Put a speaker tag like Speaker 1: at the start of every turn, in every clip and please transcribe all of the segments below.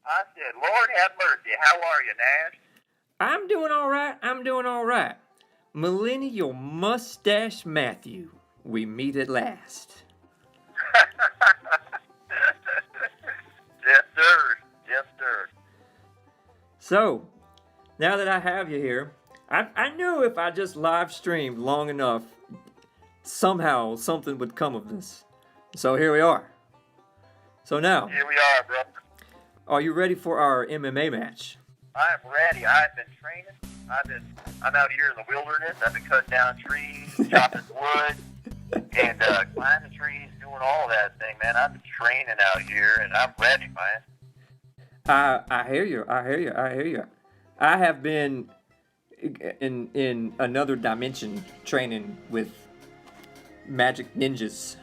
Speaker 1: I said, Lord have mercy. How are you, Nash?
Speaker 2: I'm doing all right. I'm doing all right. Millennial Mustache Matthew, we meet at last.
Speaker 1: Yes, sir. Yes, sir.
Speaker 2: So, now that I have you here, I knew if I just live streamed long enough, somehow something would come of this. So here we are. So now,
Speaker 1: Here we are, brother.
Speaker 2: are you ready for our MMA match?
Speaker 1: I'm ready. I've been training. I'm out here in the wilderness. I've been cutting down trees, chopping wood, and climbing trees, doing all that thing, man. I've been training out here, and I'm ready, man.
Speaker 2: I hear you. I hear you. I hear you. I have been in another dimension training with magic ninjas.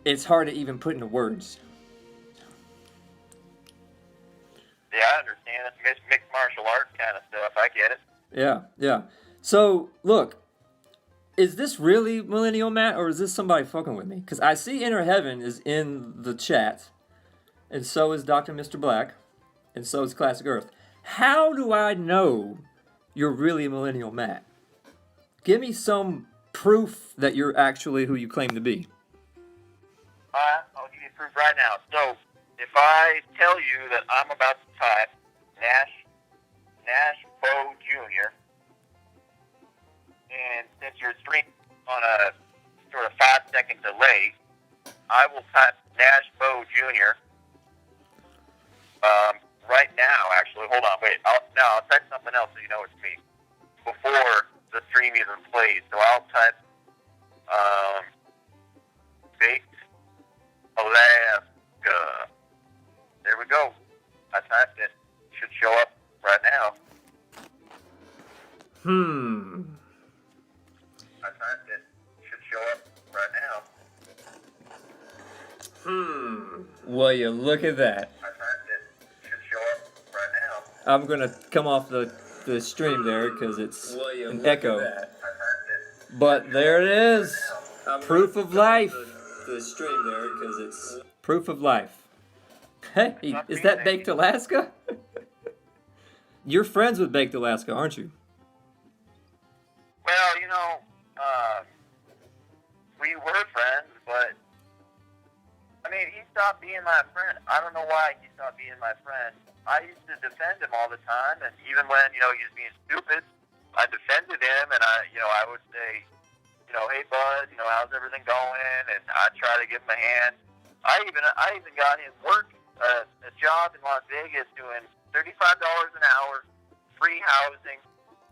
Speaker 2: It's hard to even put into words.
Speaker 1: Yeah, I understand. It's mixed martial arts kind of stuff. I get it.
Speaker 2: Yeah. So, look, is this really Millennial Matt, or is this somebody fucking with me? Because I see Inner Heaven is in the chat, and so is Dr. Mr. Black, and so is Classic Earth. How do I know you're really Millennial Matt? Give me some proof that you're actually who you claim to be.
Speaker 1: I'll give you proof right now. So, if I tell you that I'm about to type Nash Bo Jr., and since you're streaming on a sort of 5-second delay, I will type Nash Bo Jr. Right now, actually. Hold on, wait. I'll type something else so you know it's me before the stream even plays. So I'll type Baked Alaska. There we go. I typed it. Should show up right now. I typed it. Should show up right now.
Speaker 2: Well, you look at that.
Speaker 1: I typed it. Should show up right now.
Speaker 2: I'm gonna come off the stream there because it's an echo. But there it is. Proof of life. The stream there because it's proof of life. Hey, is that Baked Alaska? You're friends with Baked Alaska, aren't you?
Speaker 1: Well, we were friends, but I mean, he stopped being my friend. I don't know why he stopped being my friend. I used to defend him all the time, and even when, he was being stupid, I defended him, and I would say, hey bud, how's everything going? And I'd try to give him a hand. I even got him work, a job in Las Vegas doing $35 an hour, free housing,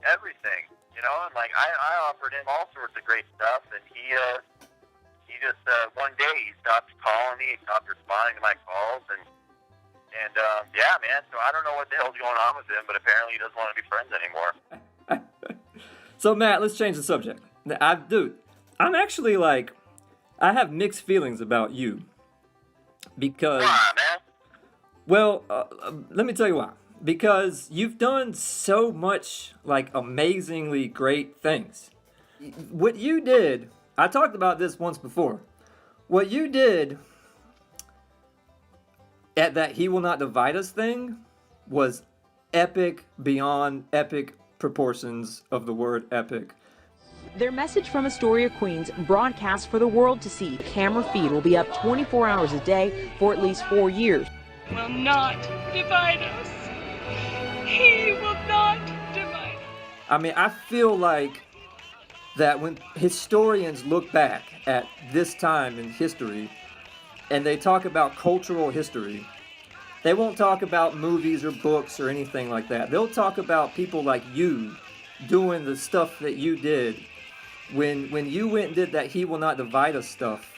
Speaker 1: everything. And I offered him all sorts of great stuff, and he just one day he stopped calling me, he stopped responding to my calls, and yeah, man. So I don't know what the hell's going on with him, but apparently he doesn't want to be friends anymore.
Speaker 2: So Matt, let's change the subject. I'm actually I have mixed feelings about you because.
Speaker 1: Why, man?
Speaker 2: Well, let me tell you why. Because you've done so much amazingly great things. What you did, I talked about this once before. What you did at that He Will Not Divide Us thing was epic beyond epic proportions of the word epic.
Speaker 3: Their message from Astoria, Queens, broadcast for the world to see. Camera feed will be up 24 hours a day for at least 4 years.
Speaker 4: Will not divide us. He will not divide us.
Speaker 2: I mean, I feel like that when historians look back at this time in history and they talk about cultural history, they won't talk about movies or books or anything like that. They'll talk about people like you doing the stuff that you did. When you went and did that He Will Not Divide Us stuff,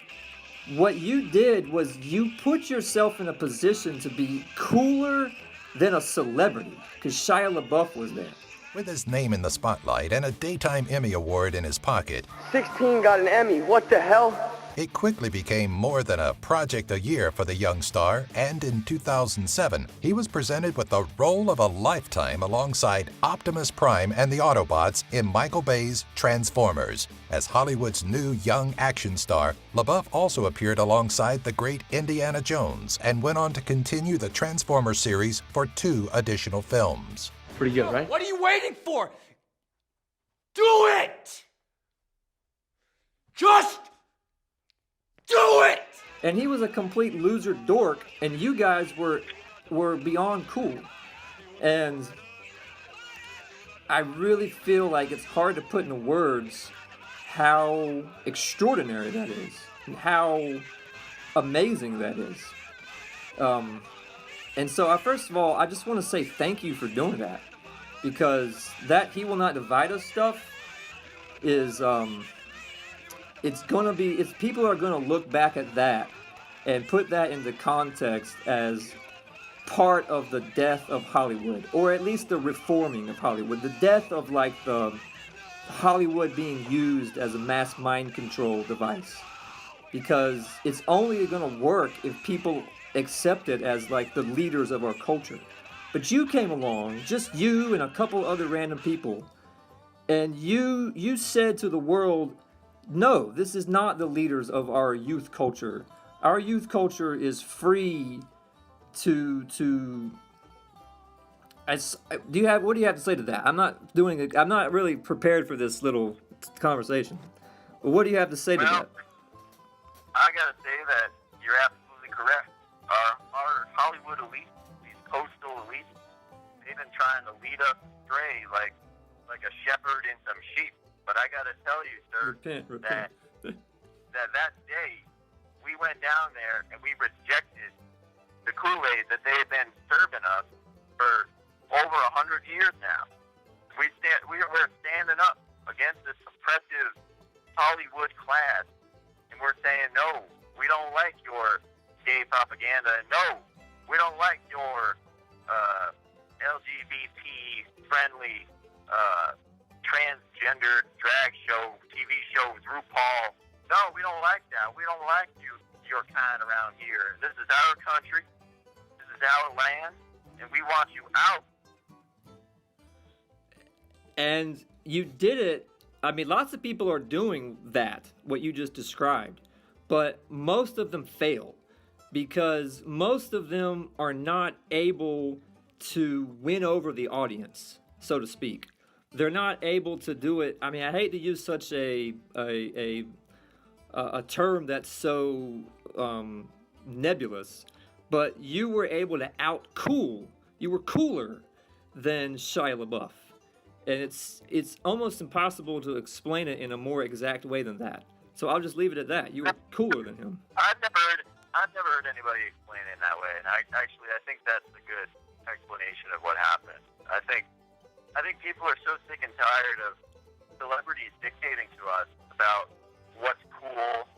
Speaker 2: what you did was you put yourself in a position to be cooler than a celebrity, because Shia LaBeouf was there.
Speaker 5: With his name in the spotlight and a Daytime Emmy Award in his pocket,
Speaker 6: 16 got an Emmy. What the hell?
Speaker 5: It quickly became more than a project a year for the young star, and in 2007, he was presented with the role of a lifetime alongside Optimus Prime and the Autobots in Michael Bay's Transformers. As Hollywood's new young action star, LaBeouf also appeared alongside the great Indiana Jones and went on to continue the Transformers series for 2 additional films.
Speaker 2: Pretty good, right?
Speaker 6: What are you waiting for? Do it! Just do it!
Speaker 2: And he was a complete loser dork, and you guys were beyond cool. And I really feel like it's hard to put into words how extraordinary that is, and how amazing that is. And so, first of all, I just want to say thank you for doing that, because that "He Will Not Divide Us" stuff is, people are gonna look back at that and put that into context as part of the death of Hollywood, or at least the reforming of Hollywood, the death of like the Hollywood being used as a mass mind control device, because it's only gonna work if people accept it as like the leaders of our culture. But you came along, just you and a couple other random people, and you said to the world, no, this is not the leaders of our youth culture. Our youth culture is free to what do you have to say to that? I'm not really prepared for this little conversation. But what do you have to say to that?
Speaker 1: I gotta say that you're absolutely correct. Our Hollywood elite, these coastal elites, they've been trying to lead us astray like a shepherd in some sheep. But I gotta tell you, sir,
Speaker 2: Repent.
Speaker 1: that day we went down there and we rejected the Kool-Aid that they've been serving us for over 100 years now. We're standing up against this oppressive Hollywood class, and we're saying, no, we don't like your gay propaganda, and no, we don't like your LGBT-friendly transgender drag show, TV shows, RuPaul. No, we don't like that. We don't like your kind around here. This is our country. This is our land, and we want you out.
Speaker 2: And you did it. I mean, lots of people are doing that, what you just described, but most of them fail because most of them are not able to win over the audience, so to speak. They're not able to do it. I mean, I hate to use such a term that's so nebulous, but you were able to out-cool. You were cooler than Shia LaBeouf. And it's almost impossible to explain it in a more exact way than that. So I'll just leave it at that. You were cooler than him.
Speaker 1: I've never heard anybody explain it in that way, and I think that's a good explanation of what happened. I think people are so sick and tired of celebrities dictating to us about what's cool,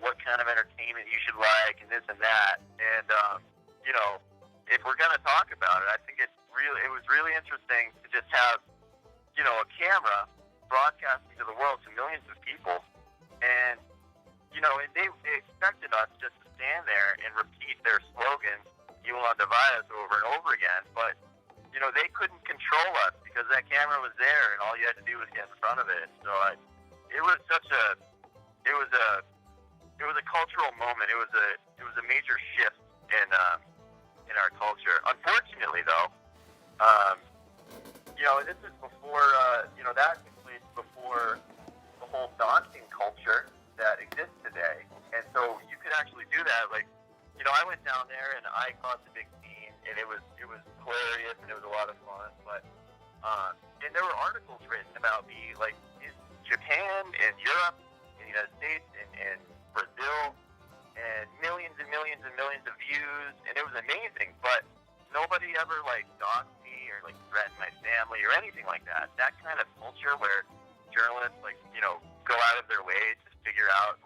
Speaker 1: what kind of entertainment you should like, and this and that. And if we're gonna talk about it, I think it was really interesting to just have a camera broadcasting to the world to millions of people, and they expected us just to stand there and repeat their slogans, "You will not divide us," over and over again. But they couldn't control us because that camera was there, and all you had to do was get in front of it. So it was a cultural moment. It was a major shift in our culture. Unfortunately, though, this is before that took place before the whole dancing culture that exists today. And so you could actually do that. Like, I went down there and I caused a big scene, and it was hilarious and it was a lot of fun. But and there were articles written about me, like in Japan and Europe, in the United States and Brazil, and millions and millions and millions of views, and it was amazing. But nobody ever doxed me or threatened my family or anything like that. That kind of culture where journalists go out of their way to figure out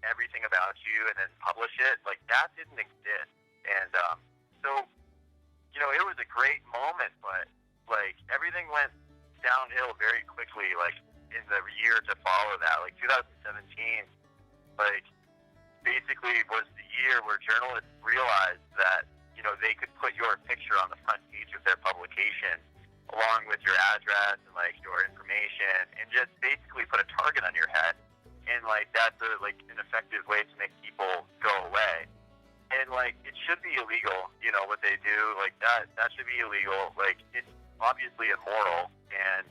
Speaker 1: everything about you and then publish it, that didn't exist. And so it was a great moment, but everything went downhill very quickly in the year to follow that. 2017, like, basically was the year where journalists realized that, you know, they could put your picture on the front page of their publication along with your address and, like, your information, and just basically put a target on your head. And, like, that's an effective way to make people go away. And, like, it should be illegal, you know, what they do. Like, that should be illegal. Like, it's obviously immoral. And,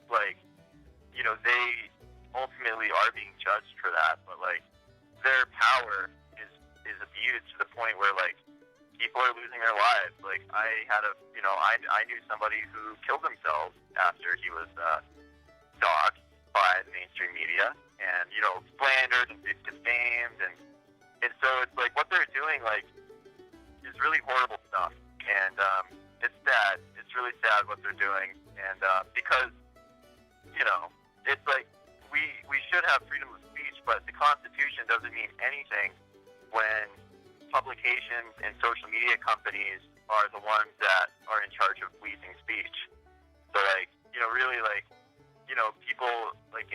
Speaker 1: like, you know, they ultimately are being judged for that. But, like, their power is abused to the point where, like, people are losing their lives. Like, I knew somebody who killed themselves after he was dogged by the mainstream media and, you know, slandered and defamed. And so it's like what they're doing, like, is really horrible stuff. And it's sad. It's really sad what they're doing. And because, you know, it's like we should have freedom of speech, but the Constitution doesn't mean anything when publications and social media companies are the ones that are in charge of policing speech. So, like, you know, really, like, you know, people, like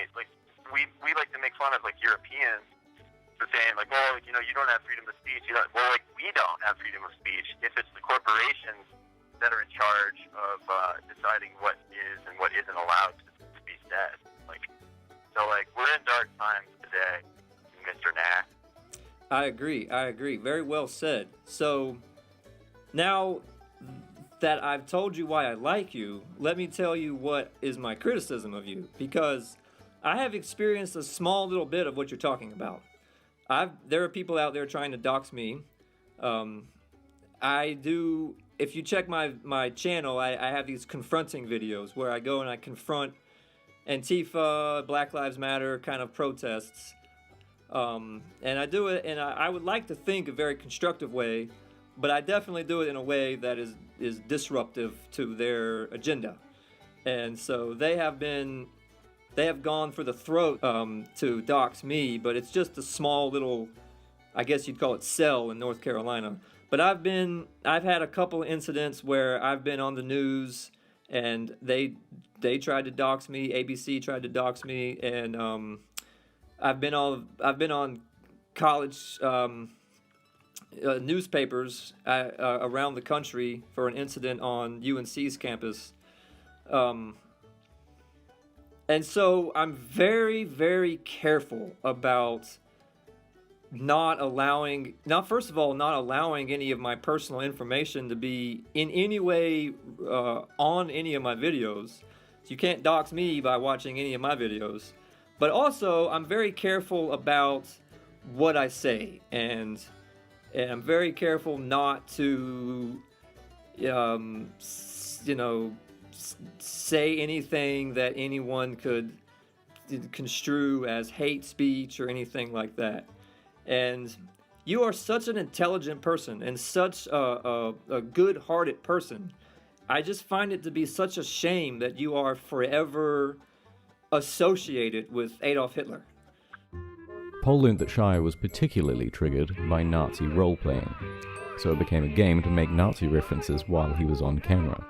Speaker 1: we like to make fun of, like, Europeans for saying, like, well, you know, you don't have freedom of speech. You know, well, like, we don't have freedom of speech if it's the corporations that are in charge of deciding what is and what isn't allowed to be said. Like, so, like, we're in dark times today, Mr. Nash.
Speaker 2: I agree. Very well said. So, now that I've told you why I like you, let me tell you what is my criticism of you. Because I have experienced a small little bit of what you're talking about. There are people out there trying to dox me. If you check my channel, I have these confronting videos where I go and I confront Antifa, Black Lives Matter kind of protests. And I do it in I would like to think a very constructive way, but I definitely do it in a way that is disruptive to their agenda. And so they have gone for the throat to dox me, but it's just a small little, I guess you'd call it, cell in North Carolina. But I've had a couple of incidents where I've been on the news and they tried to dox me. ABC tried to dox me, and I've been on college newspapers around the country for an incident on UNC's campus. And so I'm very, very careful about not allowing any of my personal information to be in any way on any of my videos. So you can't dox me by watching any of my videos. But also, I'm very careful about what I say, and I'm very careful not to, say anything that anyone could construe as hate speech or anything like that. And you are such an intelligent person and such a good-hearted person. I just find it to be such a shame that you are forever associated with Adolf Hitler.
Speaker 7: Paul learned that Shire was particularly triggered by Nazi role-playing, so it became a game to make Nazi references while he was on camera.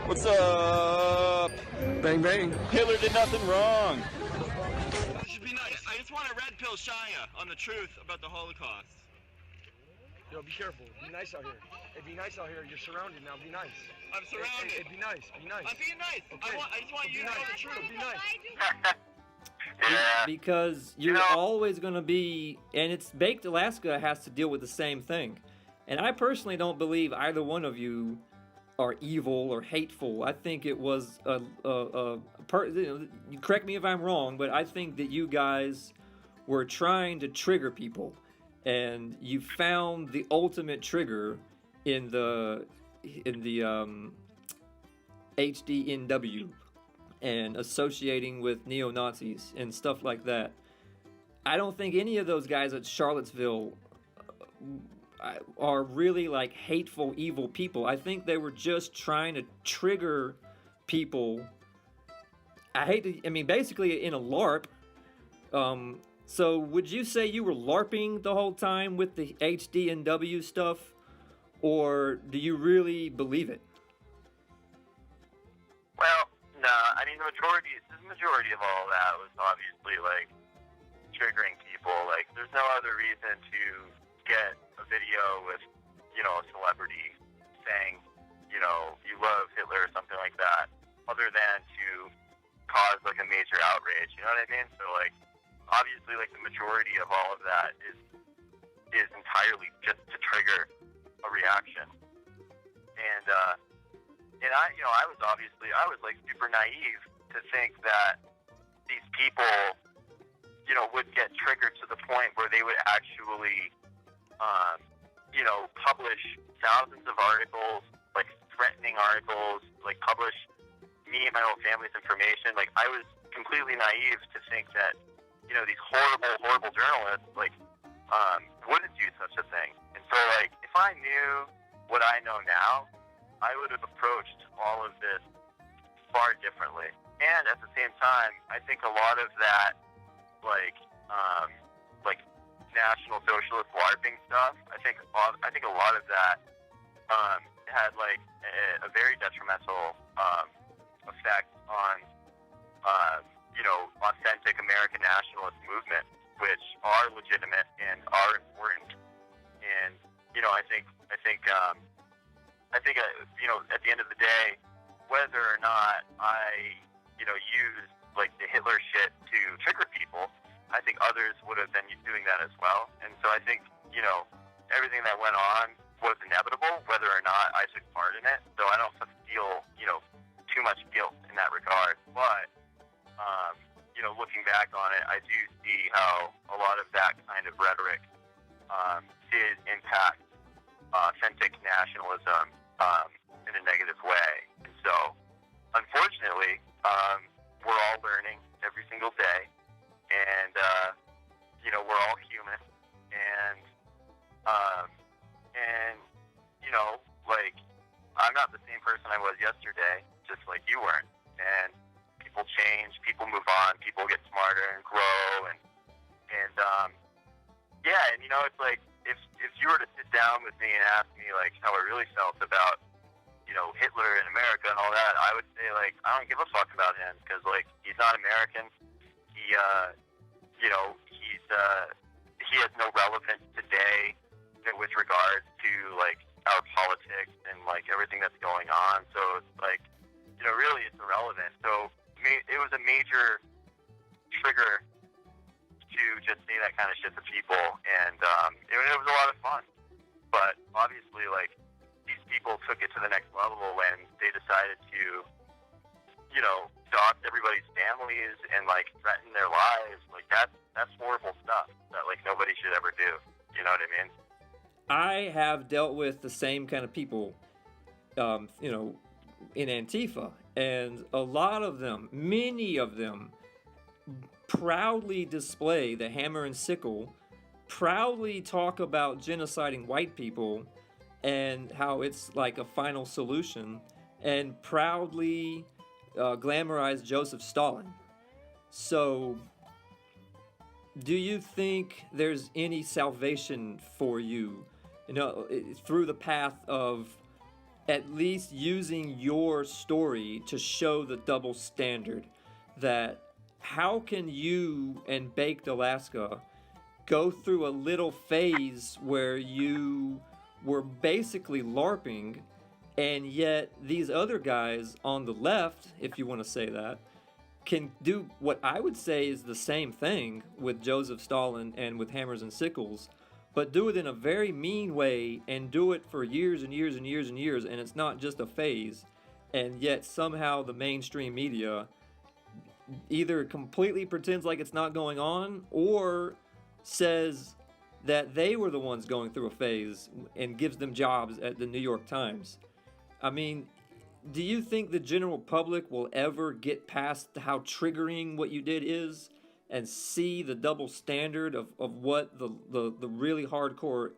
Speaker 8: What's up?
Speaker 6: Bang, bang.
Speaker 8: Hitler did nothing wrong.
Speaker 9: You should be nice. I just want to red pill Shia on the truth about the Holocaust.
Speaker 6: Yo, be careful. Be nice out here. Hey, be nice out here. You're surrounded now. Be nice.
Speaker 9: I'm surrounded.
Speaker 6: Hey, be nice. Be nice.
Speaker 9: I'm being nice.
Speaker 6: Okay.
Speaker 9: I just want you to know the truth.
Speaker 6: Be nice.
Speaker 1: Yeah.
Speaker 2: Because you're always going to be, and it's Baked Alaska has to deal with the same thing. And I personally don't believe either one of you are evil or hateful. I think it was you correct me if I'm wrong, but I think that you guys were trying to trigger people, and you found the ultimate trigger in the HDNW and associating with neo-Nazis and stuff like that. I don't think any of those guys at Charlottesville are really like hateful, evil people. I think they were just trying to trigger people. Basically in a LARP, So would you say you were LARPing the whole time with the HDNW stuff, or do you really believe it?
Speaker 1: Well, nah. I mean, the majority of all that was obviously like triggering people. Like, there's no other reason to get a video with, a celebrity saying, you love Hitler or something like that, other than to cause like a major outrage. You know what I mean? So like, obviously, like the majority of all of that is entirely just to trigger a reaction. And I was like super naive to think that these people, would get triggered to the point where they would actually, publish thousands of articles, like threatening articles, like publish me and my whole family's information. Like, I was completely naive to think that, these horrible journalists, like, wouldn't do such a thing. And so, like, if I knew what I know now, I would have approached all of this far differently. And at the same time, I think a lot of that, like National Socialist LARPing stuff, I think a lot of that had like a very detrimental effect on authentic American nationalist movements, which are legitimate and are important. And I think at the end of the day, whether or not I use like the Hitler shit to trigger people, I think others would have been doing that as well. And so I think, everything that went on was inevitable, whether or not I took part in it. So I don't feel, too much guilt in that regard. But, looking back on it, I do see how a lot of that kind of rhetoric did impact authentic nationalism in a negative way. And so, unfortunately, we're all learning every single day. And, we're all human, and, like, I'm not the same person I was yesterday, just like you weren't. And people change, people move on, people get smarter and grow, and it's like, if you were to sit down with me and ask me, like, how I really felt about, Hitler in America and all that, I would say, like, I don't give a fuck about him, because, like, he's not American. He has no relevance today with regards to, like, our politics and, like, everything that's going on. So it's like, really it's irrelevant. So it was a major trigger to just say that kind of shit to people, and it was a lot of fun. But obviously, like, these people took it to the next level when they decided to, dox everybody's families and, like, threaten their lives. Like, that's horrible stuff that, like, nobody should ever do. You know what I mean?
Speaker 2: I have dealt with the same kind of people, in Antifa, and a lot of them, many of them, proudly display the hammer and sickle, proudly talk about genociding white people and how it's like a final solution, and proudly glamorize Joseph Stalin. So, do you think there's any salvation for you, through the path of at least using your story to show the double standard? That how can you and Baked Alaska go through a little phase where you were basically LARPing, and yet these other guys on the left, if you want to say that, can do what I would say is the same thing with Joseph Stalin and with hammers and sickles, but do it in a very mean way and do it for years and years and years and years, and it's not just a phase, and yet somehow the mainstream media either completely pretends like it's not going on or says that they were the ones going through a phase and gives them jobs at the New York Times. I mean, do you think the general public will ever get past how triggering what you did is and see the double standard of what the really hardcore,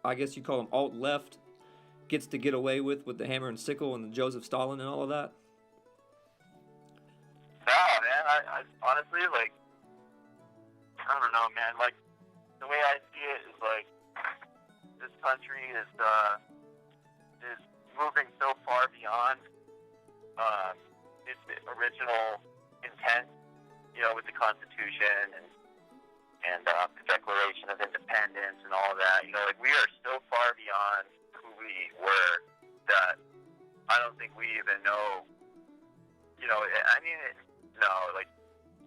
Speaker 2: I guess you call them alt-left, gets to get away with the hammer and sickle and the Joseph Stalin and all of that?
Speaker 1: No, man, I honestly, like, I don't know, man. Like, the way I see it is like this country is moving so far beyond its original intent, you know, with the Constitution and the Declaration of Independence and all of that. You know, like, we are so far beyond who we were that I don't think we even know. You know, I mean, no, like,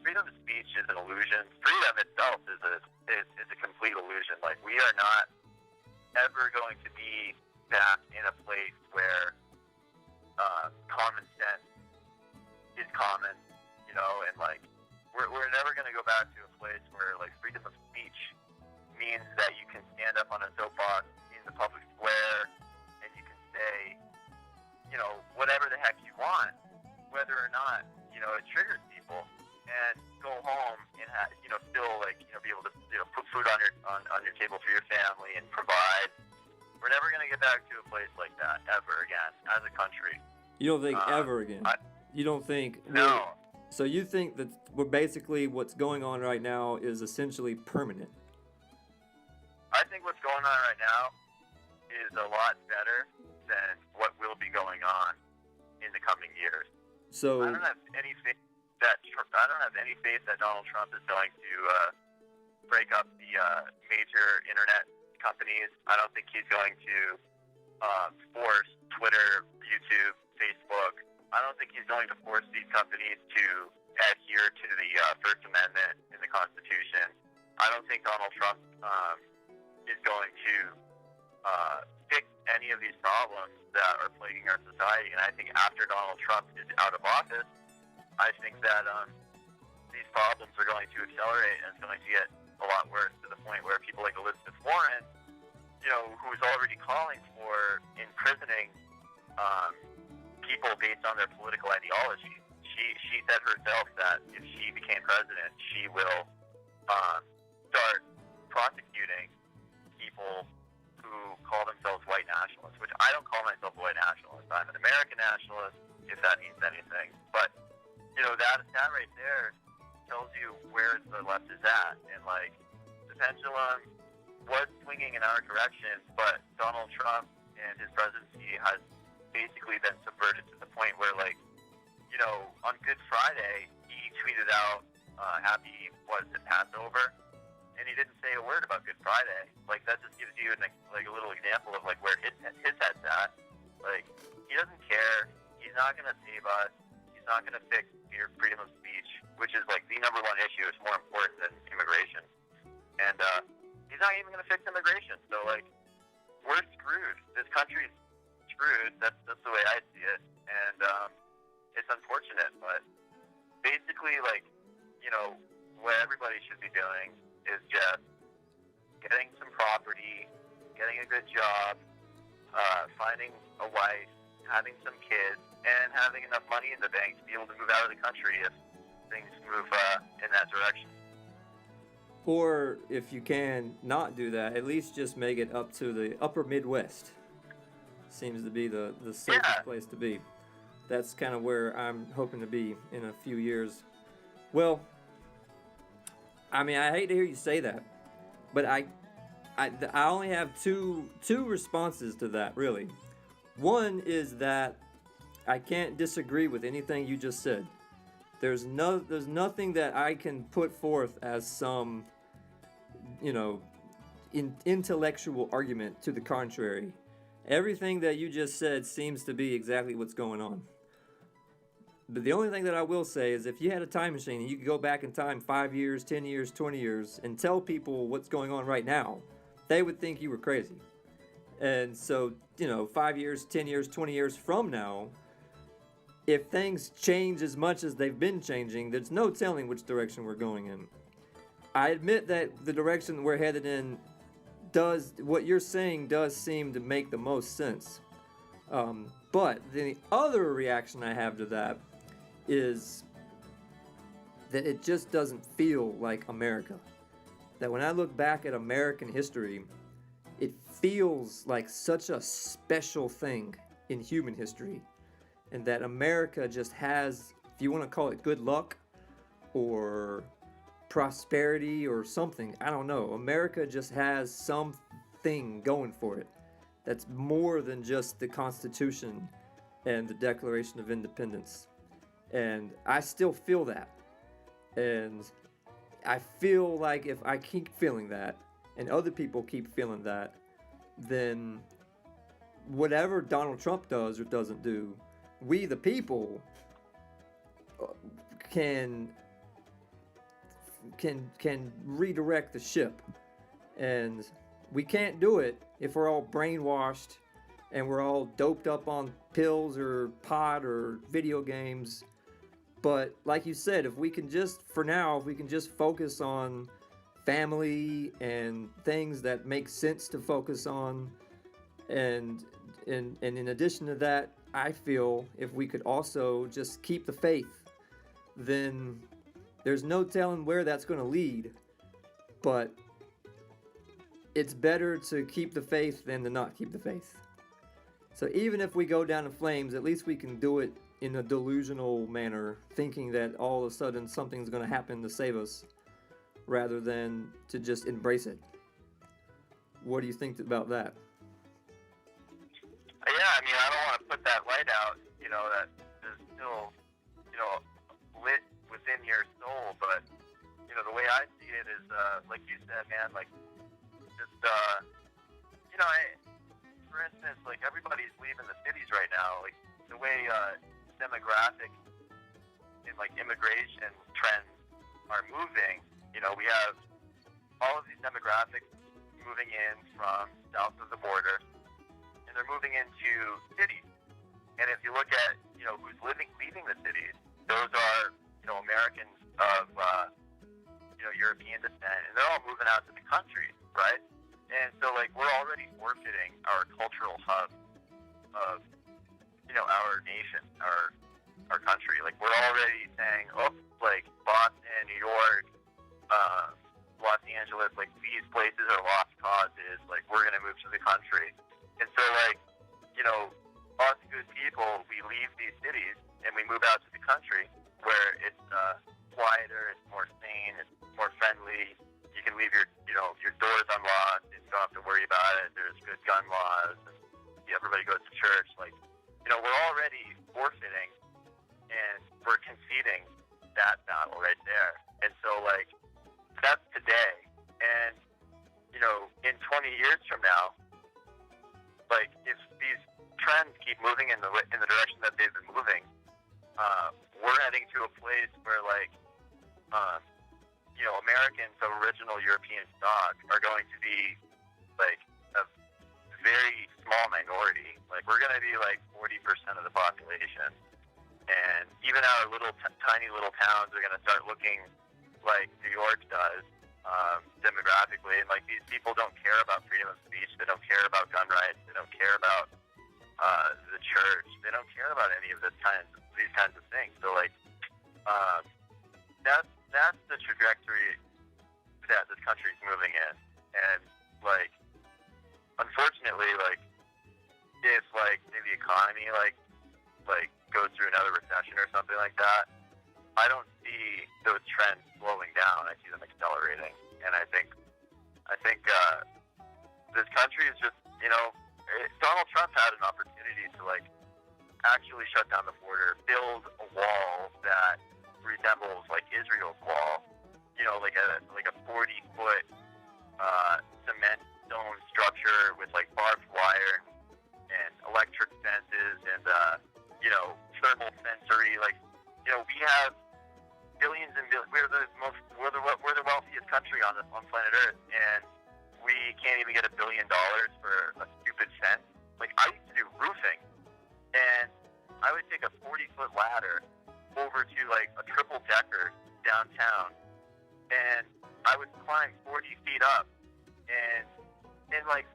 Speaker 1: freedom of speech is an illusion. Freedom itself is a complete illusion. Like, we are not ever going to be back in a place where common sense is common, you know, and like we're never going to go back to a place where like freedom of speech means that you can stand up on a soapbox in the public square and you can say, you know, whatever the heck you want, whether or not, you know, it triggers people, and go home and have, you know, still like, you know, be able to, you know, put food on your table for your family and provide. We're never going to get back to a place like that ever again as a country.
Speaker 2: You don't think ever again? You don't think?
Speaker 1: No.
Speaker 2: So you think that we're basically what's going on right now is essentially permanent?
Speaker 1: I think what's going on right now is a lot better than what will be going on in the coming years.
Speaker 2: So
Speaker 1: I don't have any faith that Donald Trump is going to break up the major internet companies. I don't think he's going to force Twitter, YouTube, Facebook. I don't think he's going to force these companies to adhere to the First Amendment in the Constitution. I don't think Donald Trump is going to fix any of these problems that are plaguing our society. And I think after Donald Trump is out of office, I think that these problems are going to accelerate and it's going to get a lot worse, to the point where people like Elizabeth Warren, you know, who's already calling for imprisoning people based on their political ideology. She said herself that if she became president, she will start prosecuting people who call themselves white nationalists, which I don't call myself a white nationalist. I'm an American nationalist, if that means anything. But, you know, that right there tells you where the left is at. And, like, the pendulum was swinging in our direction, but Donald Trump and his presidency has basically been subverted to the point where, like, you know, on Good Friday, he tweeted out, happy, was it Passover? And he didn't say a word about Good Friday. Like, that just gives you, like, a little example of, like, where his head's at. Like, he doesn't care. He's not going to save us. He's not going to fix your freedom of speech, which is, like, the number one issue. It's more important than immigration. And he's not even going to fix immigration. So, like, we're screwed. This country's screwed. That's the way I see it. And it's unfortunate, but basically, like, you know, what everybody should be doing is just getting some property, getting a good job, finding a wife, having some kids, and having enough money in the bank to be able to move out of the country if things move in that direction.
Speaker 2: Or if you can not do that, at least just make it up to the upper Midwest. Seems to be the safest place to be. That's kind of where I'm hoping to be in a few years. Well, I mean, I hate to hear you say that, but I only have two responses to that, really. One is that I can't disagree with anything you just said. There's nothing that I can put forth as some, you know, intellectual argument to the contrary. Everything that you just said seems to be exactly what's going on. But the only thing that I will say is if you had a time machine and you could go back in time 5 years, 10 years, 20 years and tell people what's going on right now, they would think you were crazy. And so, you know, 5 years, 10 years, 20 years from now, if things change as much as they've been changing, there's no telling which direction we're going in. I admit that the direction we're headed in what you're saying does seem to make the most sense. But the other reaction I have to that is that it just doesn't feel like America. That when I look back at American history, it feels like such a special thing in human history. And that America just has, if you want to call it good luck, or prosperity or something. I don't know. America just has something going for it that's more than just the Constitution and the Declaration of Independence. And I still feel that. And I feel like if I keep feeling that, and other people keep feeling that, then whatever Donald Trump does or doesn't do, we the people can redirect the ship. And we can't do it if we're all brainwashed and we're all doped up on pills or pot or video games. But like you said, if we can just, for now, if we can just focus on family and things that make sense to focus on, and in addition to that, I feel if we could also just keep the faith, then there's no telling where that's going to lead. But it's better to keep the faith than to not keep the faith. So even if we go down in flames, at least we can do it in a delusional manner, thinking that all of a sudden something's going to happen to save us, rather than to just embrace it. What do you think about that?
Speaker 1: Yeah, I mean, I don't want to put that light out, that is still, lit within your soul, but, the way I see it is, like you said, man, like, just, for instance, like, everybody's leaving the cities right now, like, the way, demographics and, like, immigration trends are moving, we have all of these demographics moving in from south of the border, and they're moving into cities. And if you look at, who's leaving the cities, those are, Americans of, European descent, and they're all moving out to the country, right? And so, like, we're already forfeiting our cultural hub of, our nation, our country. Like, we're already saying, like, Boston, New York, Los Angeles, like, these places are lost causes. Like, we're going to move to the country. And so, like, us good people, we leave these cities and we move out to the country where it's quieter, it's more sane, it's more friendly. You can leave your doors unlocked and you don't have to worry about it. There's good gun laws. And everybody goes to church. Like, we're already forfeiting and we're conceding that battle right there. And so, like, that's today. And, in 20 years from now, like, if these trends keep moving in the direction that they've been moving, we're heading to a place where, like, Americans of original European stock are going to be, like, a very small minority. Like, we're going to be, like, 40% of the population. And even our tiny little towns are going to start looking like New York does, demographically. And, like, these people don't care about freedom of speech. They don't care about gun rights. They don't care about the church. They don't care about any of these kinds of things. So, like, that's the trajectory that this country's moving in. And, like, unfortunately, like, if, like, say the economy, like goes through another recession or something like that, I don't see those trends slowing down. I see them accelerating. And I think this country is just, Donald Trump had an opportunity to, like, actually shut down the border, build a wall that resembles, like, Israel's wall, like a 40-foot cement stone structure with, like, barbed wire and electric fences and thermal sensory. Like, we have billions and billions. We're the wealthiest country on planet Earth, and we can't even get $1 billion for a stupid fence. Like, I used to do roofing, and I would take a 40-foot ladder over to, like, a triple-decker downtown, and I would climb 40 feet up, and like,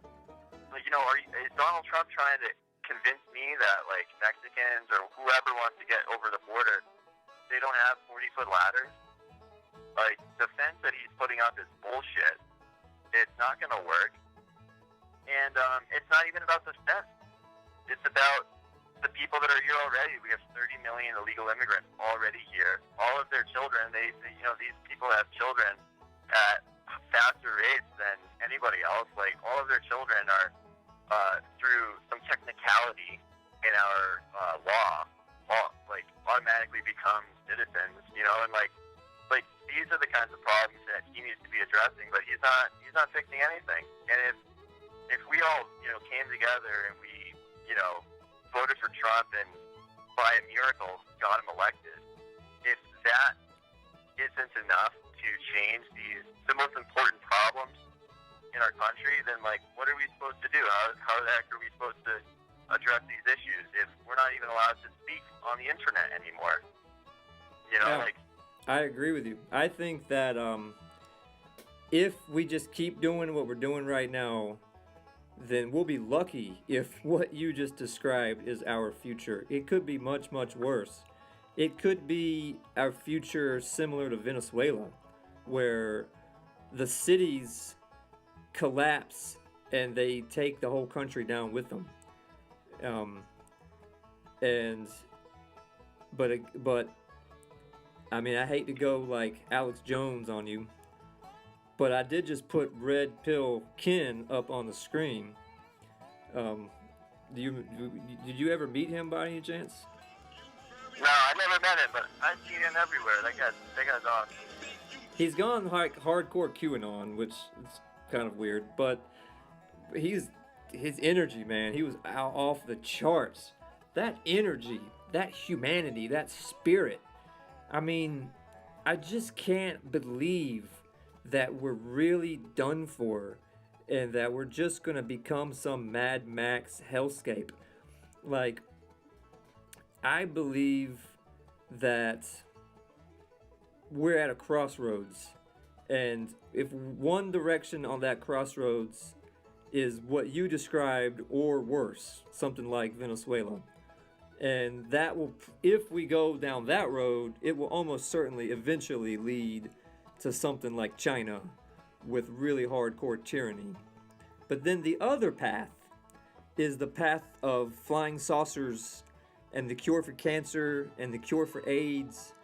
Speaker 1: is Donald Trump trying to convince me that, like, Mexicans or whoever wants to get over the border, they don't have 40-foot ladders? Like, the fence that he's putting up is bullshit. It's not going to work. And it's not even about the fence. It's about the people that are here already. We have 30 million illegal immigrants already here. All of their children, these people have children at faster rates than anybody else. Like, all of their children are, through some technicality in our law, like, automatically become citizens, and like these are the kinds of problems that he needs to be addressing, but he's not fixing anything. And if we all, came together and we, voted for Trump and by a miracle got him elected, if that isn't enough to change the most important problems in our country, then, like, what are we supposed to do? How the heck are we supposed to address these issues if we're not even allowed to speak on the internet anymore?
Speaker 2: I agree with you. I think that if we just keep doing what we're doing right now, then we'll be lucky if what you just described is our future. It could be much, much worse. It could be our future similar to Venezuela, where the cities collapse and they take the whole country down with them. But I mean, I hate to go like Alex Jones on you, but I did just put Red Pill Ken up on the screen. Did you ever meet him by any chance?
Speaker 1: No, I never met him, but I've seen him everywhere. That guy's awesome.
Speaker 2: He's gone like hardcore QAnon, which is kind of weird, but his energy, man, he was out off the charts. That energy, that humanity, that spirit. I mean, I just can't believe that we're really done for and that we're just going to become some Mad Max hellscape. Like, I believe that we're at a crossroads, and if one direction on that crossroads is what you described or worse, something like Venezuela, and that will, if we go down that road, it will almost certainly eventually lead to something like China with really hardcore tyranny. But then the other path is the path of flying saucers and the cure for cancer and the cure for AIDS.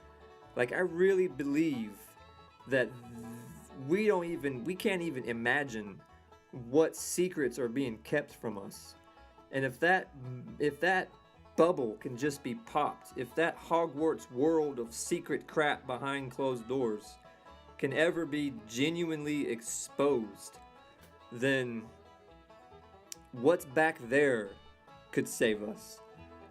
Speaker 2: Like, I really believe that we can't even imagine what secrets are being kept from us. And if that bubble can just be popped, if that Hogwarts world of secret crap behind closed doors can ever be genuinely exposed, then what's back there could save us.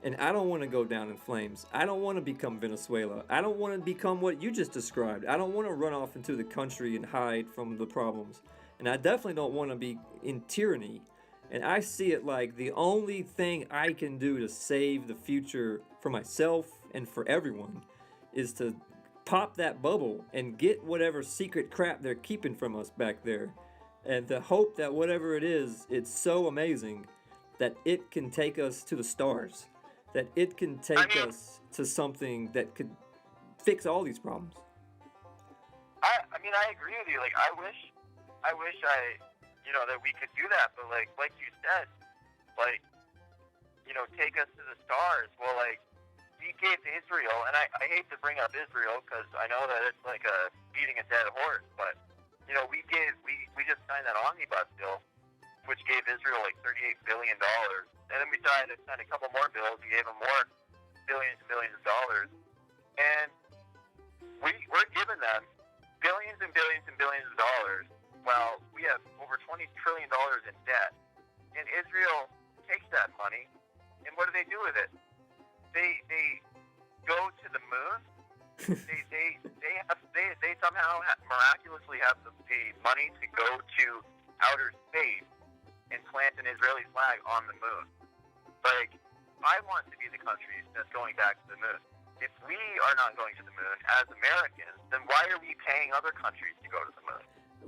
Speaker 2: And I don't want to go down in flames. I don't want to become Venezuela. I don't want to become what you just described. I don't want to run off into the country and hide from the problems. And I definitely don't want to be in tyranny. And I see it like the only thing I can do to save the future for myself and for everyone is to pop that bubble and get whatever secret crap they're keeping from us back there. And to hope that whatever it is, it's so amazing that it can take us to the stars. That it can take us to something that could fix all these problems.
Speaker 1: I agree with you. Like, I wish that we could do that, but like you said, take us to the stars. Well, like, we gave to Israel, and I hate to bring up Israel because I know that it's like beating a dead horse, but we just signed that omnibus bill, which gave Israel like $38 billion, and then we decided to sign a couple more bills and gave them more billions and billions of dollars, and we're giving them billions and billions and billions of dollars while we have over $20 trillion in debt, and Israel takes that money, and what do they do with it? They go to the moon. they somehow miraculously have the money to go to outer space and plant an Israeli flag on the moon. Like, I want to be the country that's going back to the moon. If we are not going to the moon as Americans, then why are we paying other countries to go to the moon?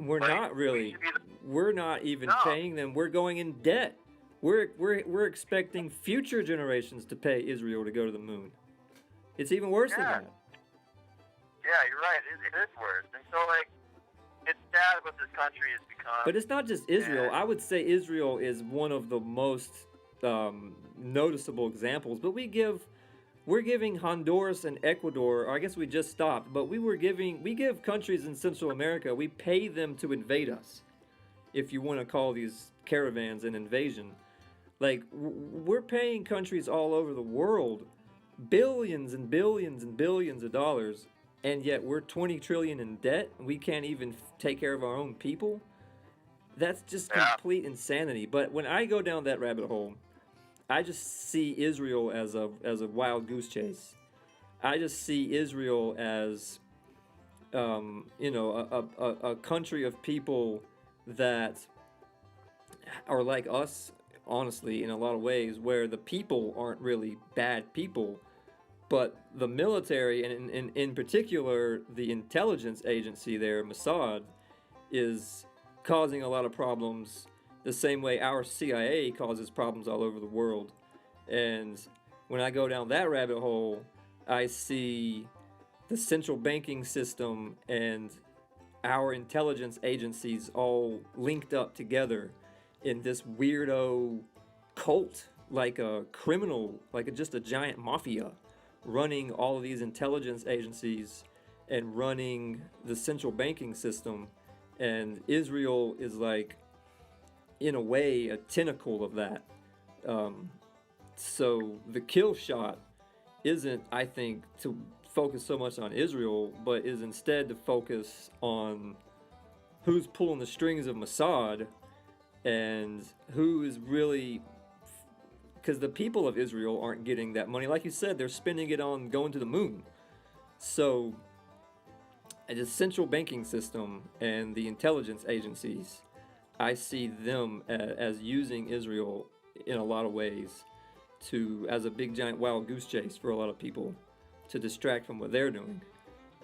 Speaker 2: We're not really. We're not even paying them. We're going in debt. We're expecting future generations to pay Israel to go to the moon. It's even worse than that.
Speaker 1: Yeah, you're right. It is worse. And so, like, it's sad what this country has become.
Speaker 2: But it's not just Israel. I would say Israel is one of the most noticeable examples, but we're giving Honduras and Ecuador, or I guess we just stopped, but we give countries in Central America, we pay them to invade us, if you want to call these caravans an invasion. Like, we're paying countries all over the world billions and billions and billions of dollars, and yet we're 20 trillion in debt. We can't even take care of our own people. That's just complete insanity. But when I go down that rabbit hole, I just see Israel as a wild goose chase. I just see Israel as a country of people that are like us, honestly, in a lot of ways, where the people aren't really bad people, but the military, and in particular the intelligence agency there, Mossad, is causing a lot of problems the same way our CIA causes problems all over the world. And when I go down that rabbit hole, I see the central banking system and our intelligence agencies all linked up together in this weirdo cult, like a criminal, like just a giant mafia, running all of these intelligence agencies and running the central banking system. And Israel is like, in a way, a tentacle of that. So the kill shot isn't, I think, to focus so much on Israel, but is instead to focus on who's pulling the strings of Mossad and who is really, because the people of Israel aren't getting that money. Like you said, they're spending it on going to the moon. So the central banking system and the intelligence agencies, I see them as using Israel in a lot of ways as a big giant wild goose chase for a lot of people to distract from what they're doing.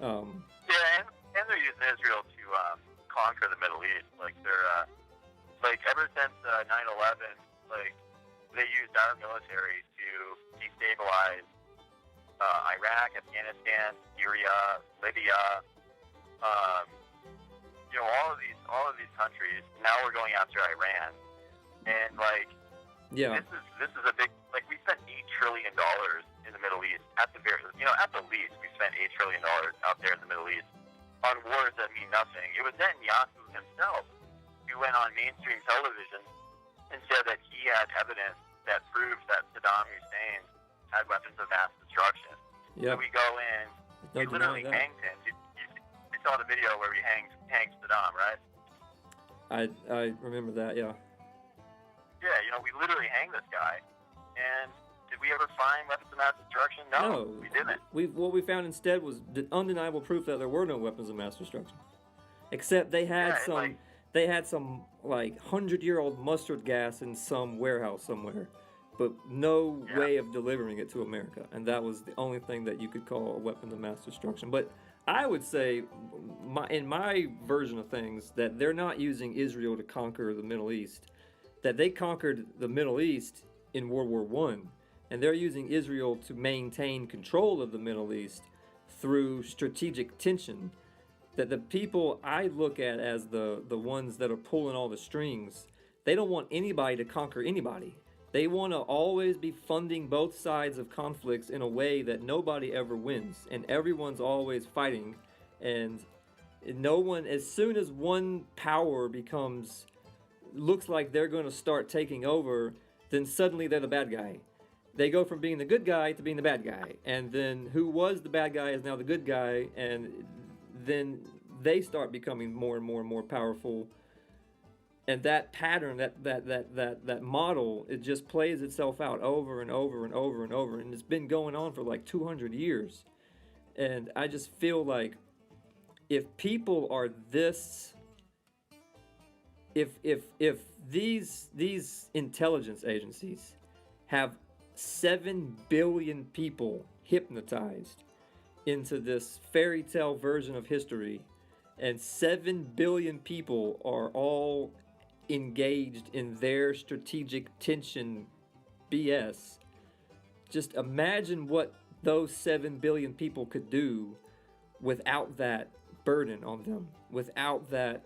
Speaker 1: And they're using Israel to conquer the Middle East. Like like ever since 9/11, like they used our military to destabilize Iraq, Afghanistan, Syria, Libya. All of these countries. Now we're going after Iran, and this is a big, like, we spent $8 trillion in the Middle East at the least we spent $8 trillion out there in the Middle East on wars that mean nothing. It was Netanyahu himself who went on mainstream television and said that he had evidence that proves that Saddam Hussein had weapons of mass destruction. Yep. So we go in, we literally hanged him. You saw the video where we hanged Saddam, right?
Speaker 2: I remember that, yeah.
Speaker 1: Yeah, we literally hanged this guy. And did we ever find weapons of mass destruction? No, we didn't.
Speaker 2: What we found instead was the undeniable proof that there were no weapons of mass destruction. Except they had some 100-year-old mustard gas in some warehouse somewhere, but no way of delivering it to America. And that was the only thing that you could call a weapon of mass destruction. But I would say, in my version of things, that they're not using Israel to conquer the Middle East, that they conquered the Middle East in World War I, and they're using Israel to maintain control of the Middle East through strategic tension. That the people I look at as the ones that are pulling all the strings, they don't want anybody to conquer anybody. They want to always be funding both sides of conflicts in a way that nobody ever wins, and everyone's always fighting, and no one, as soon as one power looks like they're going to start taking over, then suddenly they're the bad guy. They go from being the good guy to being the bad guy, and then who was the bad guy is now the good guy, and then they start becoming more and more and more powerful. And that pattern, that model, it just plays itself out over and over and over and over, and it's been going on for like 200 years. And I just feel like if people are this, if these intelligence agencies have 7 billion people hypnotized into this fairy tale version of history, and 7 billion people are all engaged in their strategic tension BS, just imagine what those 7 billion people could do without that burden on them, without that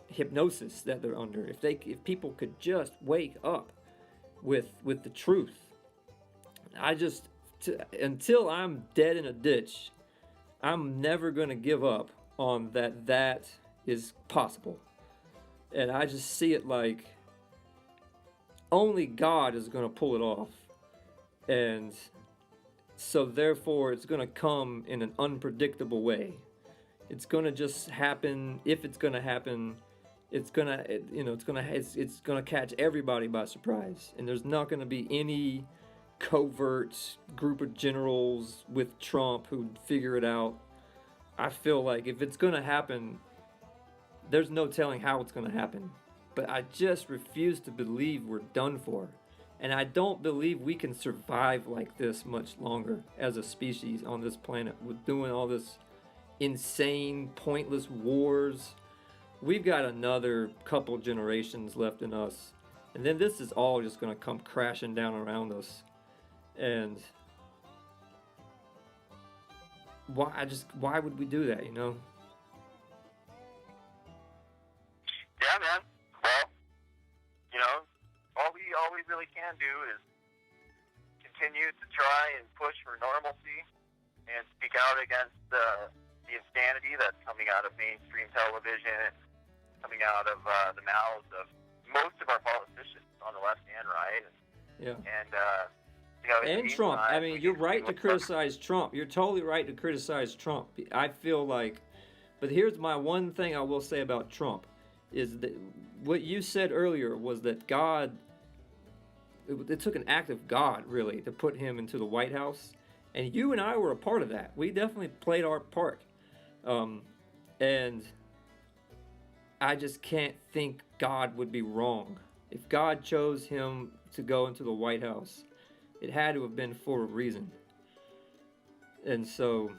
Speaker 2: hypnosis that they're under. If people could just wake up with the truth. Until I'm dead in a ditch, I'm never going to give up on that is possible. And I just see it like only God is going to pull it off. And so therefore it's going to come in an unpredictable way. It's going to just happen. If it's going to happen, it's going to catch everybody by surprise. And there's not going to be any covert group of generals with Trump who'd figure it out. I feel like if it's going to happen, there's no telling how it's going to happen. But I just refuse to believe we're done for. And I don't believe we can survive like this much longer as a species on this planet with doing all this insane, pointless wars. We've got another couple generations left in us. And then this is all just going to come crashing down around us. And why would we do that, you know?
Speaker 1: Yeah, man. Well, you know, all we really can do is continue to try and push for normalcy and speak out against the insanity that's coming out of mainstream television, coming out of the mouths of most of our politicians on the left and right.
Speaker 2: Yeah.
Speaker 1: And you know,
Speaker 2: and Trump. I mean, you're right to criticize Trump. You're totally right to criticize Trump. I feel like, but here's my one thing I will say about Trump, is that what you said earlier was that God, it took an act of God, really, to put him into the White House. And you and I were a part of that. We definitely played our part. And I just can't think God would be wrong. If God chose him to go into the White House, it had to have been for a reason. And so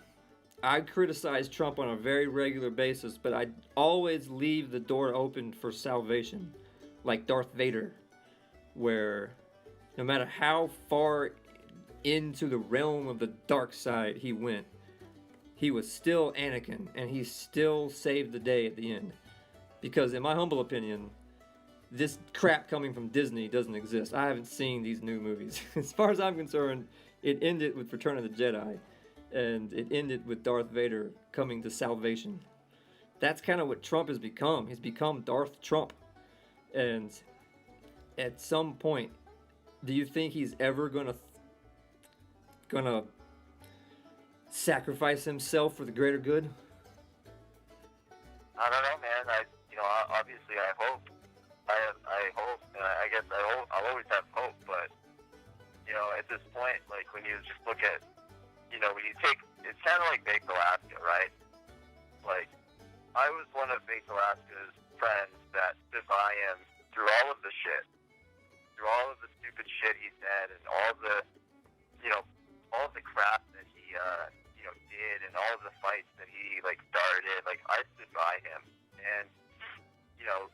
Speaker 2: I criticize Trump on a very regular basis, but I always leave the door open for salvation, like Darth Vader, where no matter how far into the realm of the dark side he went, he was still Anakin, and he still saved the day at the end. Because in my humble opinion, this crap coming from Disney doesn't exist. I haven't seen these new movies. As far as I'm concerned, it ended with Return of the Jedi, and it ended with Darth Vader coming to salvation. That's kind of what Trump has become. He's become Darth Trump. And at some point, do you think he's ever gonna sacrifice himself for the greater good?
Speaker 1: I don't know, man. Obviously, I hope. I hope, and I guess I'll always have hope, but, you know, at this point, like, when you just look at, you know, when you take, it's kind of like Baked Alaska, right? Like, I was one of Baked Alaska's friends that stood by him through all of the shit, through all of the stupid shit he said, and all the, you know, all of the crap that he, you know, did, and all of the fights that he, like, started. Like, I stood by him, and, you know,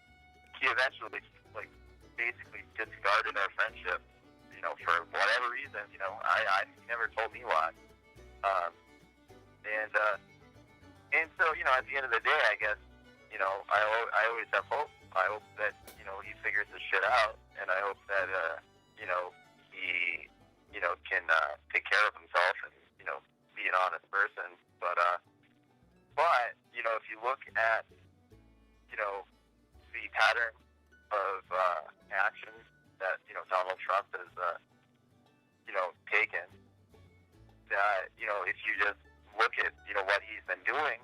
Speaker 1: he eventually, like, basically discarded our friendship, you know, for whatever reason. You know, he never told me why. And so, you know, at the end of the day, I guess, you know, I always have hope. I hope that, you know, he figures this shit out, and I hope that, you know, he, you know, can take care of himself and, you know, be an honest person. But, you know, if you look at, you know, the pattern of actions that, you know, Donald Trump has, you know, taken, that, you know, if you just look at, you know, what he's been doing,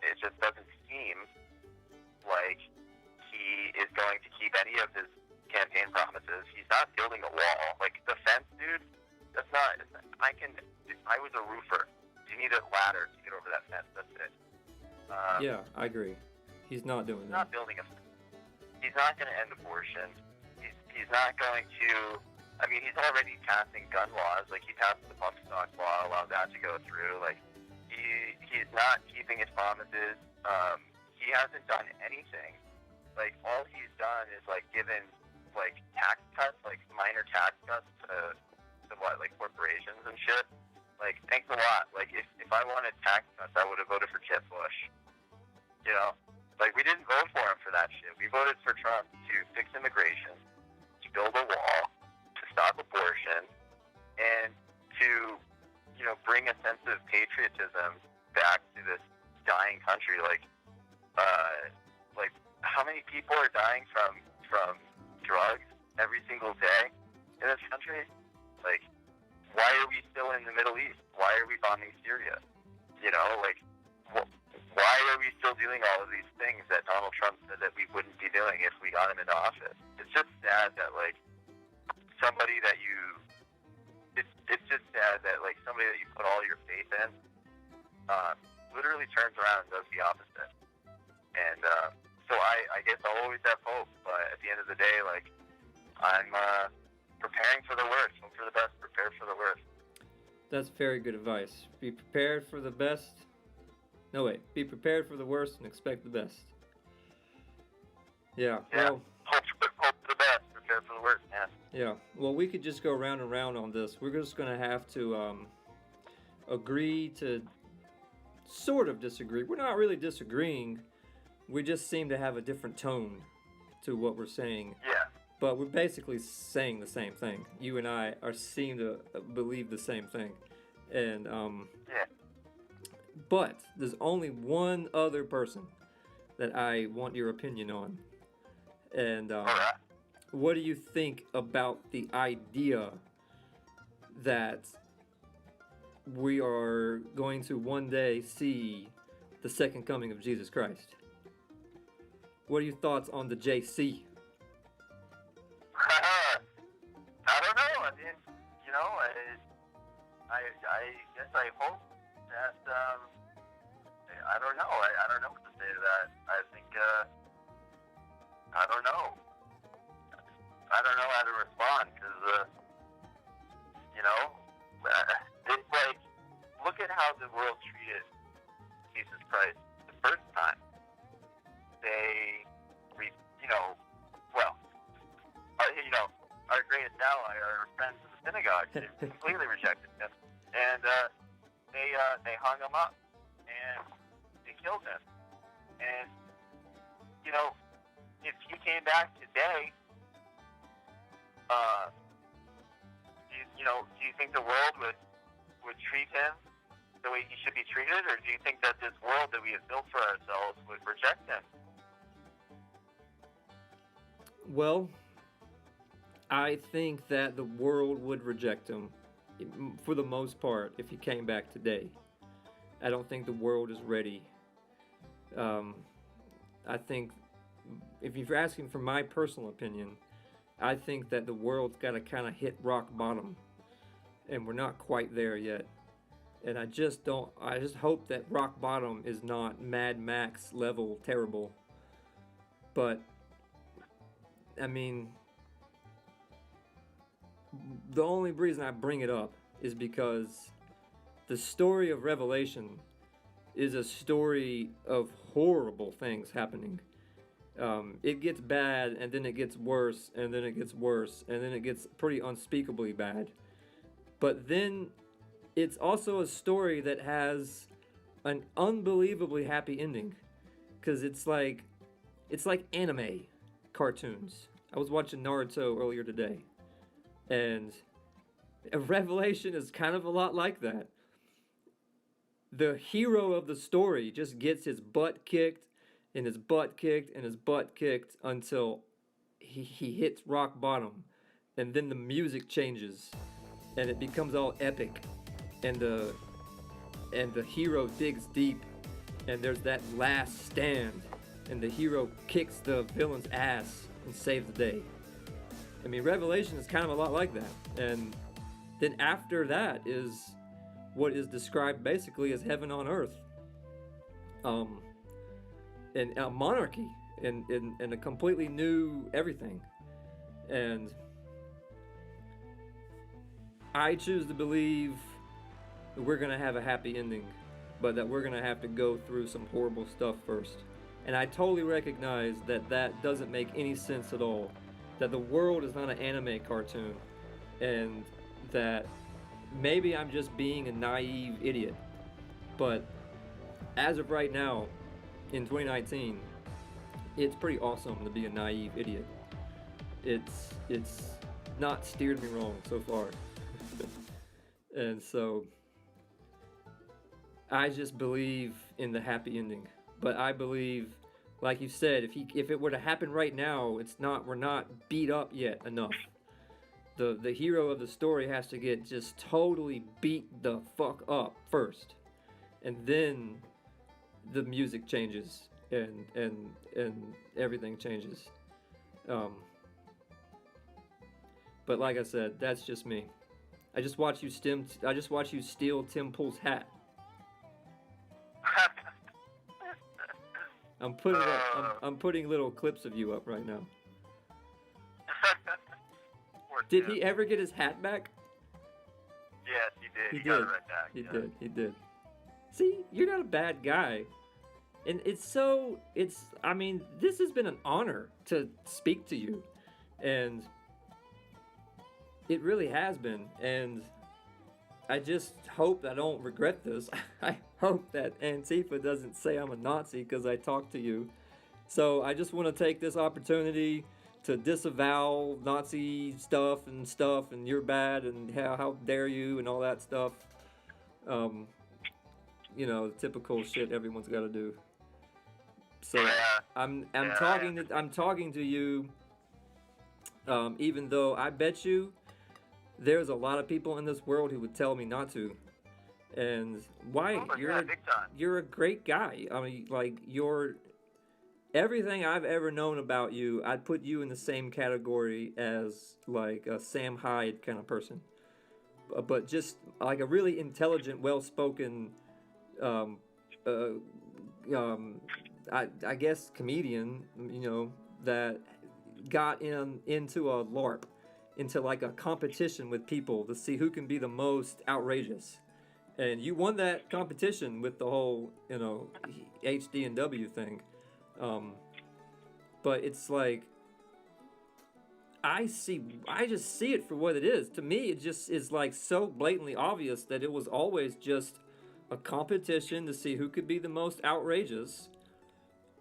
Speaker 1: it just doesn't seem like he is going to keep any of his campaign promises. He's not building a wall. Like, the fence, dude, that's not, I was a roofer. You need a ladder to get over that fence. That's it.
Speaker 2: Yeah, I agree. He's not doing
Speaker 1: that. He's not building a fence. He's not going to end abortion. He's not going to, I mean, he's already passing gun laws. Like, he passed the pump stock law, allowed that to go through. Like, he's not keeping his promises. He hasn't done anything. Like, all he's done is, like, given, like, tax cuts, like, minor tax cuts to what, like, corporations and shit. Like, thanks a lot. Like, if I wanted tax cuts, I would have voted for Jeb Bush. You know? Like, we didn't vote for him for that shit. We voted for Trump to fix immigration, to build a wall, to stop abortion, and to, you know, bring a sense of patriotism back to this dying country. Like how many people are dying from drugs every single day in this country? Like, why are we still in the Middle East? Why are we bombing Syria? You know, like, why are we still doing all of these things that Donald Trump said that we wouldn't be doing if we got him into office? It's just sad that, like, somebody that you... It's just sad that, like, somebody that you put all your faith in literally turns around and does the opposite. And so I guess I'll always have hope, but at the end of the day, like, I'm preparing for the worst. Hope for the best, prepare for the worst.
Speaker 2: That's very good advice. Be prepared for the best. No, wait. Be prepared for the worst and expect the best. Yeah. Well,
Speaker 1: hope for the best, prepare for the worst, man.
Speaker 2: Yeah. Well, we could just go round and round on this. We're just going to have to agree to sort of disagree. We're not really disagreeing. We just seem to have a different tone to what we're saying.
Speaker 1: Yeah.
Speaker 2: But we're basically saying the same thing. You and I seem to believe the same thing. And
Speaker 1: yeah.
Speaker 2: But there's only one other person that I want your opinion on. And what do you think about the idea that we are going to one day see the second coming of Jesus Christ? What are your thoughts on the JC?
Speaker 1: I don't know. I mean, you know, I guess I hope that, I don't know. I don't know what to say to that. I think, I don't know. I don't know how to respond because, you know, it's like, look at how the world treated Jesus Christ the first time. They, you know, well, you know, our greatest ally, our friends in the synagogue, they completely rejected him. And they hung him up and they killed him. And, you know, if he came back today, do you think the world would treat him the way he should be treated, or do you think that this world that we have built for ourselves would reject him?
Speaker 2: Well, I think that the world would reject him for the most part if he came back today. I don't think the world is ready. I think, if you're asking for my personal opinion, I think that the world's got to kind of hit rock bottom, and we're not quite there yet. And I just hope that rock bottom is not Mad Max level terrible. But, I mean, the only reason I bring it up is because the story of Revelation is a story of horrible things happening. It gets bad, and then it gets worse, and then it gets worse, and then it gets pretty unspeakably bad. But then it's also a story that has an unbelievably happy ending, because it's like anime cartoons. I was watching Naruto earlier today, and Revelation is kind of a lot like that. The hero of the story just gets his butt kicked, and his butt kicked, and his butt kicked until he hits rock bottom. And then the music changes, and it becomes all epic. And the hero digs deep, and there's that last stand, and the hero kicks the villain's ass and saves the day. I mean, Revelation is kind of a lot like that. And then after that is what is described basically as heaven on earth. And a monarchy, and a completely new everything. And I choose to believe that we're going to have a happy ending, but that we're going to have to go through some horrible stuff first. And I totally recognize that that doesn't make any sense at all. That the world is not an anime cartoon, and that maybe I'm just being a naive idiot. But as of right now, in 2019, it's pretty awesome to be a naive idiot. It's not steered me wrong so far. And so I just believe in the happy ending. But I believe, like you said, if it were to happen right now, we're not beat up yet enough. The hero of the story has to get just totally beat the fuck up first. And then the music changes and everything changes. But like I said, that's just me. I just watch you steal Tim Pool's hat. I'm putting little clips of you up right now. Did he ever get his hat back?
Speaker 1: Yes, he did.
Speaker 2: He
Speaker 1: got
Speaker 2: did.
Speaker 1: it right back.
Speaker 2: He did. See, you're not a bad guy. And this has been an honor to speak to you. And it really has been. And I just hope I don't regret this. I hope that Antifa doesn't say I'm a Nazi because I talked to you. So I just want to take this opportunity to disavow Nazi stuff and you're bad and how dare you and all that stuff. Typical shit everyone's got to do. So I'm talking to you. Even though I bet you there's a lot of people in this world who would tell me not to. And why? You're a great guy. I mean, like, everything I've ever known about you, I'd put you in the same category as like a Sam Hyde kind of person. But just like a really intelligent, well-spoken, I guess comedian, that got into a LARP, into like a competition with people to see who can be the most outrageous. And you won that competition with the whole, HD and W thing. But it's like, I just see it for what it is. To me, it just is like so blatantly obvious that it was always just a competition to see who could be the most outrageous.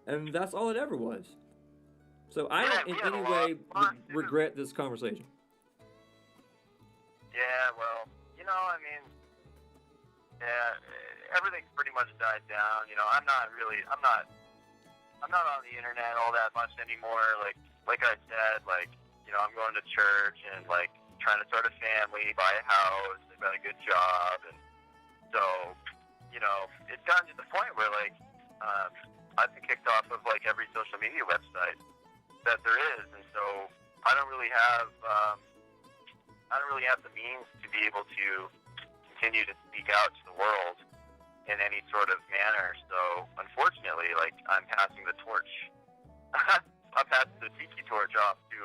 Speaker 2: And that's all it ever was. So I don't in any way regret this conversation.
Speaker 1: Yeah, well, everything's pretty much died down. I'm not on the internet all that much anymore. Like I said, I'm going to church and trying to start a family, buy a house, I've got a good job, and so, it's gotten to the point where I've been kicked off of every social media website that there is, and so I don't really have the means to be able to continue to speak out to the world in any sort of manner. So unfortunately, I'm passing the torch. I'm passing the tiki torch off to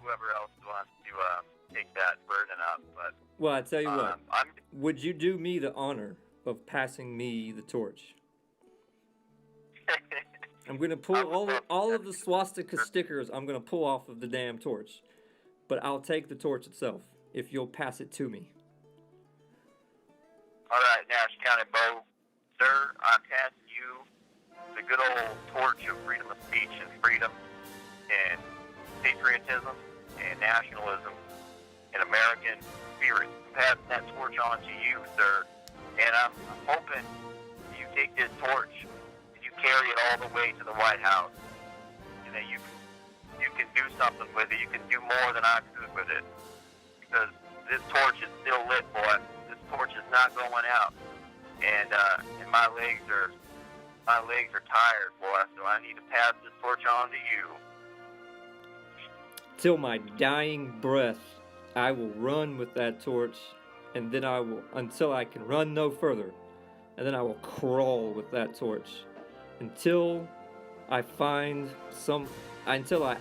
Speaker 1: whoever else wants to take that burden up. But
Speaker 2: well, I tell you what, would you do me the honor of passing me the torch? I'm gonna pull all of the swastika stickers. I'm gonna pull off of the damn torch, but I'll take the torch itself if you'll pass it to me.
Speaker 1: All right, Nash County Bo, sir, I'm passing you the good old torch of freedom of speech and freedom and patriotism and nationalism and American spirit. I'm passing that torch on to you, sir, and I'm hoping you take this torch and you carry it all the way to the White House, and that you can do something with it. You can do more than I could with it, because this torch is still lit, boy. This torch is not going out, and my legs are tired, boy. So I need to pass this torch on to you.
Speaker 2: Till my dying breath, I will run with that torch, and then until I can run no further, and then I will crawl with that torch until I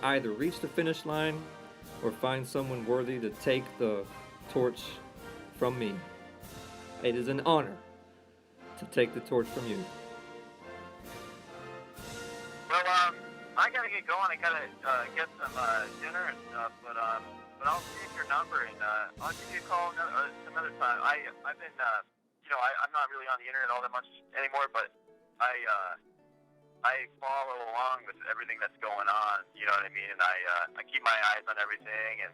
Speaker 2: either reach the finish line or find someone worthy to take the torch from me. It is an honor to take the torch from you.
Speaker 1: Well, I gotta get going. I gotta get some dinner and stuff. But I'll save your number and I'll give you a call some other time. I've been I'm not really on the internet all that much anymore. But I I follow along with everything that's going on. You know what I mean? And I keep my eyes on everything, and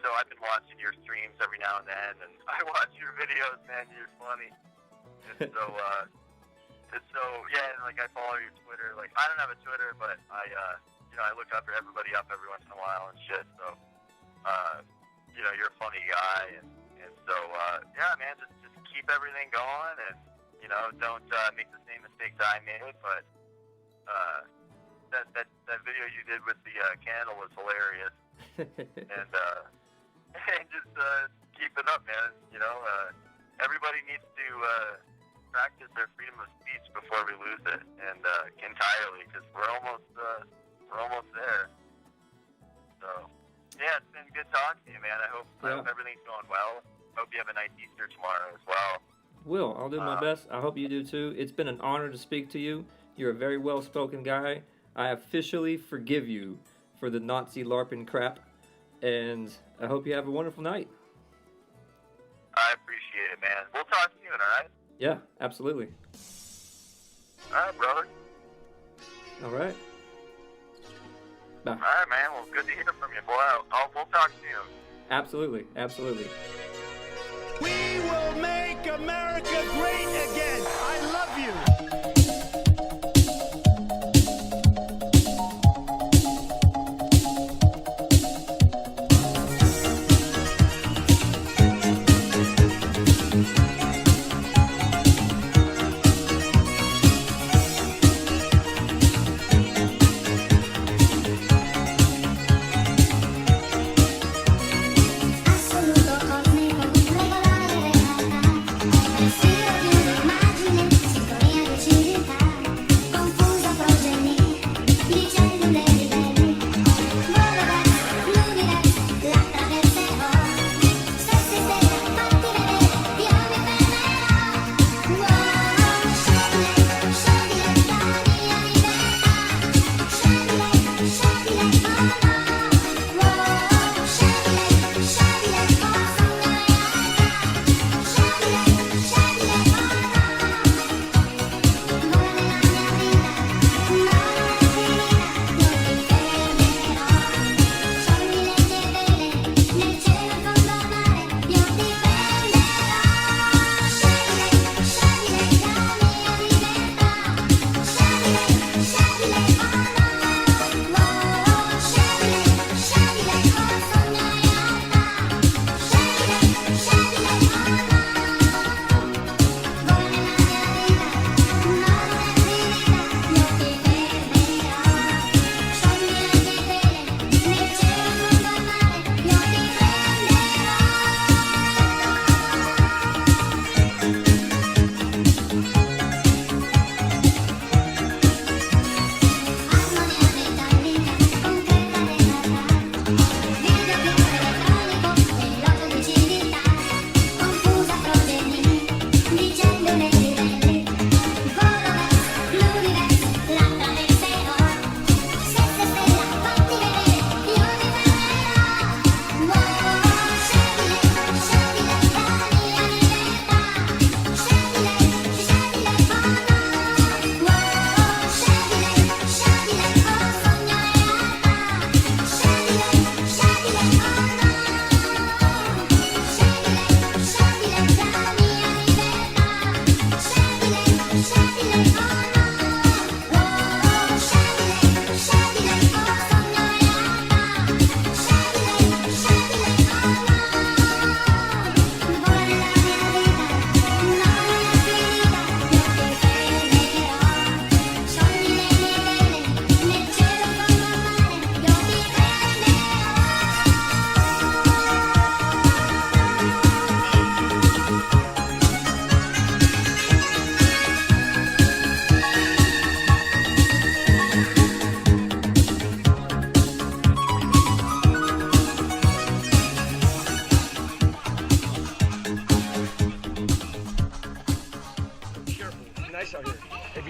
Speaker 1: so I've been watching your streams every now and then, and I watch your videos, man. You're funny. And so yeah, and like I follow your Twitter. Like I don't have a Twitter, but I look up everybody up every once in a while and shit. So you're a funny guy, and so yeah, man, just keep everything going, and don't make the same mistakes I made. But that video you did with the candle was hilarious, and just keep it up, man. Everybody needs to practice their freedom of speech before we lose it, and entirely, because we're almost there. So yeah, it's been good talking to you, man. I hope everything's going well. Hope you have a nice Easter tomorrow as well.
Speaker 2: Will, I'll do my best. I hope you do too. It's been an honor to speak to you. You're a very well-spoken guy. I officially forgive you for the Nazi LARPing crap, and I hope you have a wonderful night.
Speaker 1: I appreciate it, man. We'll talk soon, all right?
Speaker 2: Yeah, absolutely.
Speaker 1: All right, brother.
Speaker 2: All right. Bye.
Speaker 1: All right, man. Well, good to hear from you, boy. We'll talk soon.
Speaker 2: Absolutely, absolutely.
Speaker 10: We will make America great again. I love you.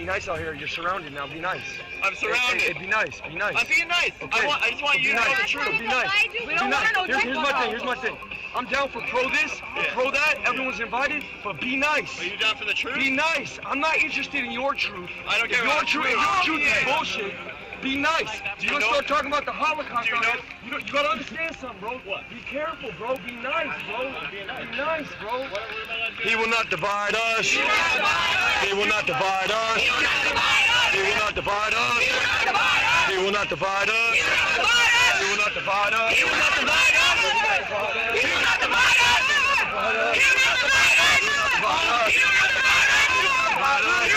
Speaker 6: Nice out here. You're surrounded now. Be nice.
Speaker 9: I'm surrounded.
Speaker 6: Hey, be nice. Be nice.
Speaker 9: I'm being nice.
Speaker 6: Okay.
Speaker 9: I just want you to know the truth.
Speaker 6: Be nice.
Speaker 4: We don't want to know.
Speaker 6: Here's my thing. I'm down for pro this, pro that. Everyone's invited, but be nice.
Speaker 9: Are you down for the truth?
Speaker 6: Be nice. I'm not interested in your truth.
Speaker 9: I don't care
Speaker 6: If
Speaker 9: about
Speaker 6: your truth is bullshit. Be nice.
Speaker 9: Do
Speaker 6: You're
Speaker 9: you
Speaker 6: gonna start talking about the Holocaust.
Speaker 9: Do you know?
Speaker 6: You gotta understand something, bro. What? Be careful, bro. Be nice, bro. Be nice, bro. He will not divide us. He will not divide us. He will not divide us. He will not divide us. He will not divide us. He will not divide us. He will not divide us. He will not divide us. He will not divide us. He will not divide us. He will not divide us. He will not divide us. He will not divide us.